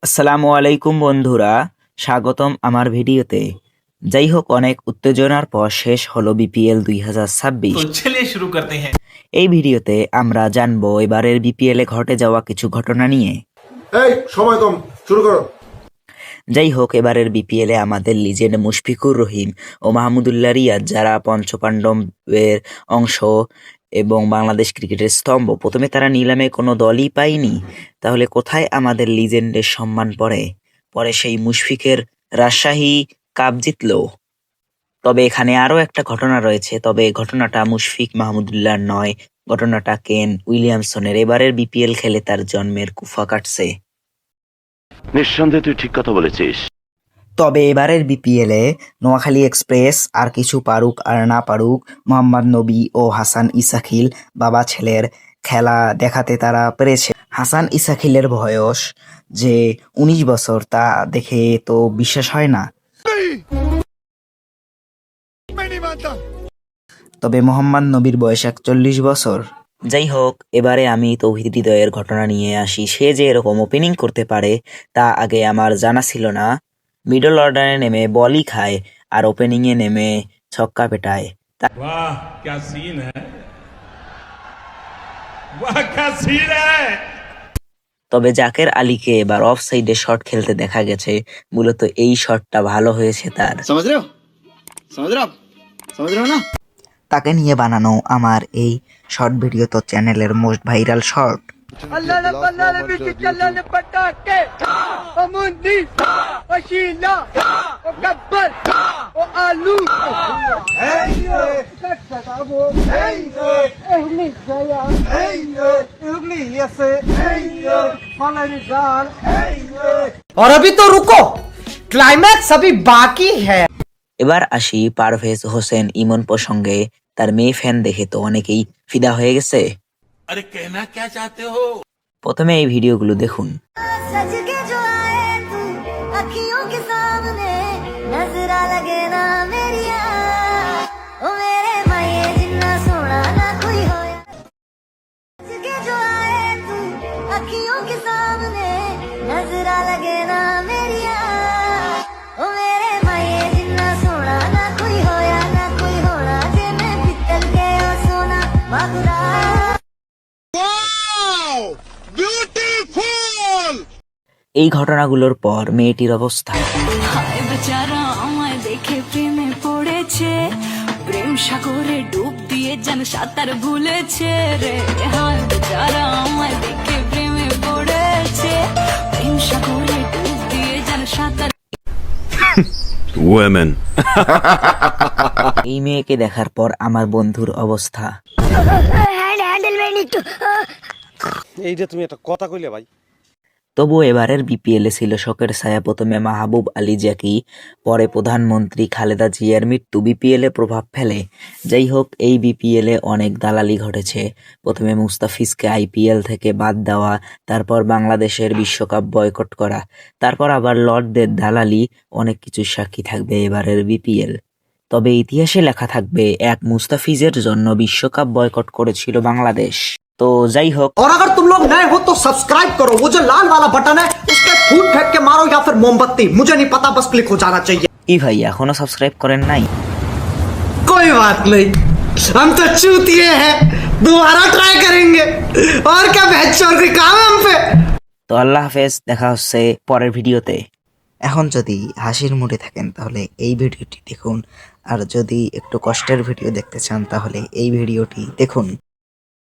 আসসালামু আলাইকুম বন্ধুরা, স্বাগতম আমার ভিডিওতে। যাই হোক, অনেক উত্তেজনার পর শেষ হলো বিপিএল 2026। तो चलिए शुरू करते हैं। এই ভিডিওতে আমরা জানবো এবারের বিপিএল এ ঘটে যাওয়া কিছু ঘটনা নিয়ে। এই সময় কম, শুরু করো। যাই হোক, এবারের বিপিএল এ আমাদের লিজেন্ড মুশফিকুর রহিম ও মাহমুদুল্লাহ রিয়াদ, যারা পঞ্চপাণ্ডবের অংশ এবং বাংলাদেশ ক্রিকেটের স্তম্ভ, প্রথমে তারা নিলামে কোনো দলই পায়নি। তাহলে কোথায় আমাদের লিজেন্ডের সম্মান পড়ে? পরে সেই মুশফিকের রাজশাহী কাপ জিতলো। তবে এখানে আরো একটা ঘটনা রয়েছে, তবে ঘটনাটা মুশফিক মাহমুদুল্লাহ নয়, ঘটনাটা কেন উইলিয়ামসনের। এবারের বিপিএল খেলে তার জন্মের কুফা কাটছে। নিঃসন্দেহে তুই ঠিক কথা বলেছিস। তবে এবারের বিপিএল এ নোয়াখালী এক্সপ্রেস আর কিছু পারুক আর না পারুক, মোহাম্মদ নবী ও হাসান ইসাখিল বাবা ছেলের খেলা দেখাতে তারা পেরেছে। হাসান ইসাখিলের বয়স যে 19 বছর তা দেখে তো বিশ্বাস হয় না। তবে মোহাম্মদ নবীর বয়স 41 বছর। যাই হোক, এবারে আমি তৌহিদ হৃদয়ের ঘটনা নিয়ে আসি। সে যে এরকম ওপেনিং করতে পারে তা আগে আমার জানা ছিল না। মিডল অর্ডারে নেমে বলই খায় আর ওপেনিং এ নেমে ছক্কা পেটায়। वाह क्या सीन है, वाह क्या सीन है। তবে জাকের আলীকে এবার অফ সাইডে শট খেলতে দেখা গেছে। মূলত এই শটটা ভালো হয়েছে তার। समझ रहे हो ना? তাকে নিয়ে বানানো আমার এই শর্ট ভিডিও তো চ্যানেলের মোস্ট ভাইরাল শর্ট। और अभी तो रुको, क्लाइमैक्स अभी बाकी है। এবার আসি পারভেজ হোসেন ইমন প্রসঙ্গে। তার মেয়ে ফ্যান দেখে তো অনেকেই ফিদা হয়ে গেছে। अरे कहना क्या चाहते हो? প্রথমে এই ভিডিওগুলো দেখুন। सज के जो आए तू अखियों के सामने नजरा लगे ना मेरी ओ मेरे माये जिन्ना सोना ना कोई होया सज के जो आए तू अखियों के सामने नजरा लगे ना मेरी ओ मेरे माये जिन्ना सोना ना कोई होना जे मैं पित्तल के ओ सोना वागुरा। এই ঘটনাগুলোর পর মেয়েটির অবস্থা। হায় বেচারা আমায় দেখে প্রেমে পড়েছে, প্রেম সাগরে ডুব দিয়ে যেন সাঁতার ভুলেছে রে। হায় বেচারা আমায় দেখে প্রেমে পড়েছে, প্রেম সাগরে ডুব দিয়ে যেন সাঁতার। ওয়েমেন। এই মেয়েকে দেখার পর আমার বন্ধুর অবস্থা। हैंडल में नहीं तो এইটা তুমি একটা কথা কইলে ভাই। তবু এবারের বিপিএল এ ছিল শোকের ছায়া। প্রথমে মাহবুব আলী জাকি, পরে প্রধানমন্ত্রী খালেদা জিয়ার মৃত্যু বিপিএল এ প্রভাব ফেলে। যাই হোক, এই বিপিএল এ অনেক দালালি ঘটেছে। প্রথমে মুস্তাফিজকে আইপিএল থেকে বাদ দেওয়া, তারপর বাংলাদেশের বিশ্বকাপ বয়কট করা, তারপর আবার লর্ডদের দালালি, অনেক কিছু সাক্ষী থাকবে এবারের বিপিএল। তবে ইতিহাসে লেখা থাকবে এক মুস্তাফিজের জন্য বিশ্বকাপ বয়কট করেছিল বাংলাদেশ। তো যাই হোক, और अगर तुम लोग नए हो तो सब्सक्राइब करो, वो जो लाल वाला बटन है उस पे फूट फेंक के मारो या फिर मोमबत्ती, मुझे नहीं पता, बस क्लिक हो जाना चाहिए। কি ভাই এখনো সাবস্ক্রাইব করেন নাই? कोई बात नहीं, हम तो चूतिए हैं, दोबारा ट्राई करेंगे। और क्या बहचोर कोई काम है हम पे। তো আল্লাহ হাফেজ, দেখা হচ্ছে পরের ভিডিওতে। এখন যদি হাসির মুডে থাকেন তাহলে এই ভিডিওটি দেখুন, আর যদি একটু কষ্টের ভিডিও দেখতে চান তাহলে এই ভিডিওটি দেখুন।